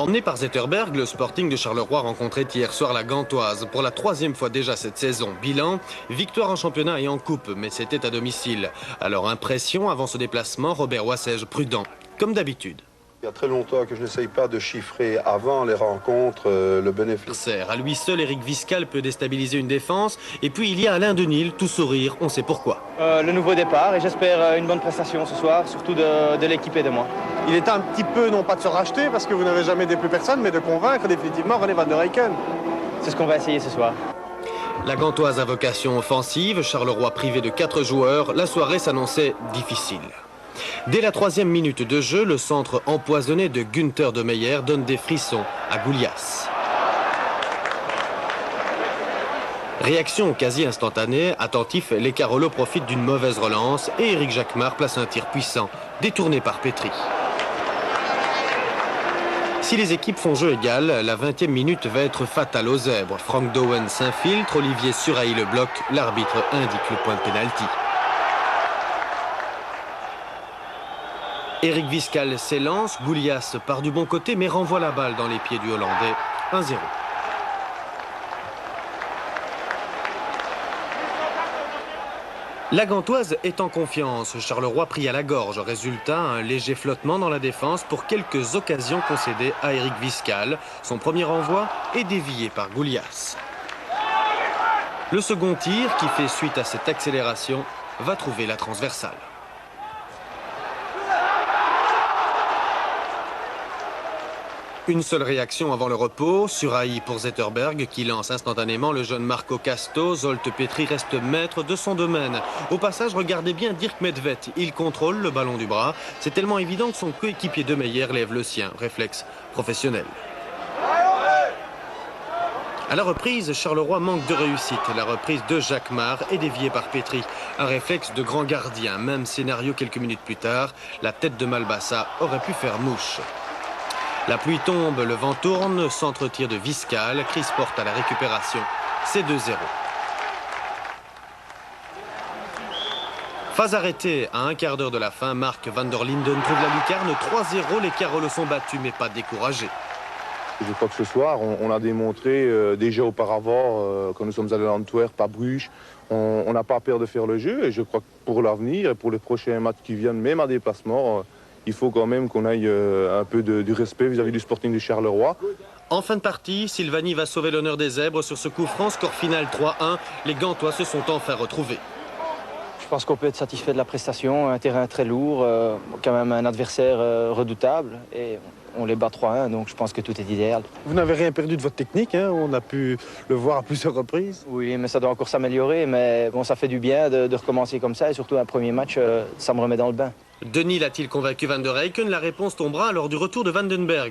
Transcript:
Emmené par Zetterberg, le Sporting de Charleroi rencontrait hier soir la Gantoise pour la troisième fois déjà cette saison. Bilan, victoire en championnat et en coupe, mais c'était à domicile. Alors impression avant ce déplacement, Robert Wassège prudent, comme d'habitude. Il y a très longtemps que je n'essaye pas de chiffrer avant les rencontres le bénéfice. À lui seul, Eric Viscal peut déstabiliser une défense. Et puis il y a Alain Denil, tout sourire, on sait pourquoi. Le nouveau départ et j'espère une bonne prestation ce soir, surtout de l'équipe et de moi. Il est un petit peu, non pas de se racheter, parce que vous n'avez jamais aidé plus personne, mais de convaincre définitivement René Van der Eycken. C'est ce qu'on va essayer ce soir. La Gantoise a vocation offensive, Charleroi privé de 4 joueurs, la soirée s'annonçait difficile. Dès la 3e minute de jeu, le centre empoisonné de Günther de Meyer donne des frissons à Goulias. Réaction quasi instantanée, attentif, les Carolo profitent d'une mauvaise relance et Éric Jacquemart place un tir puissant, détourné par Petry. Si les équipes font jeu égal, la 20e minute va être fatale aux Zèbres. Frank Dowen s'infiltre, Olivier Suraï le bloque, l'arbitre indique le point de pénalty. Eric Viscal s'élance, Goulias part du bon côté mais renvoie la balle dans les pieds du Hollandais. 1-0. La Gantoise est en confiance. Charleroi pris à la gorge. Résultat, un léger flottement dans la défense pour quelques occasions concédées à Eric Viscal. Son premier envoi est dévié par Goulias. Le second tir, qui fait suite à cette accélération, va trouver la transversale. Une seule réaction avant le repos, Suraï pour Zetterberg qui lance instantanément le jeune Marco Casto. Zsolt Petry reste maître de son domaine. Au passage, regardez bien Dirk Medved, il contrôle le ballon du bras. C'est tellement évident que son coéquipier de Meyer lève le sien, réflexe professionnel. À la reprise, Charleroi manque de réussite. La reprise de Jacquemart est déviée par Petry. Un réflexe de grand gardien. Même scénario quelques minutes plus tard, la tête de Malbassa aurait pu faire mouche. La pluie tombe, le vent tourne, centre-tir de Viscal, Chris Porte à la récupération, c'est 2-0. Phase arrêtée, à un quart d'heure de la fin, Mark van der Linden trouve la lucarne, 3-0, les Carolos sont battus mais pas découragés. Je crois que ce soir, on a démontré déjà auparavant, quand nous sommes allés à Antwerp, à Bruges, on n'a pas peur de faire le jeu et je crois que pour l'avenir et pour les prochains matchs qui viennent, même à déplacement, il faut quand même qu'on aille un peu du respect vis-à-vis du Sporting de Charleroi. En fin de partie, Sylvani va sauver l'honneur des Zèbres sur ce coup franc, score final 3-1. Les Gantois se sont enfin retrouvés. Je pense qu'on peut être satisfait de la prestation, un terrain très lourd, quand même un adversaire redoutable et on les bat 3-1, donc je pense que tout est idéal. Vous n'avez rien perdu de votre technique, hein, on a pu le voir à plusieurs reprises. Oui, mais ça doit encore s'améliorer, mais bon, ça fait du bien de recommencer comme ça et surtout un premier match, ça me remet dans le bain. Denil a-t-il convaincu Van der Eycken? La réponse tombera lors du retour de Vandenberg.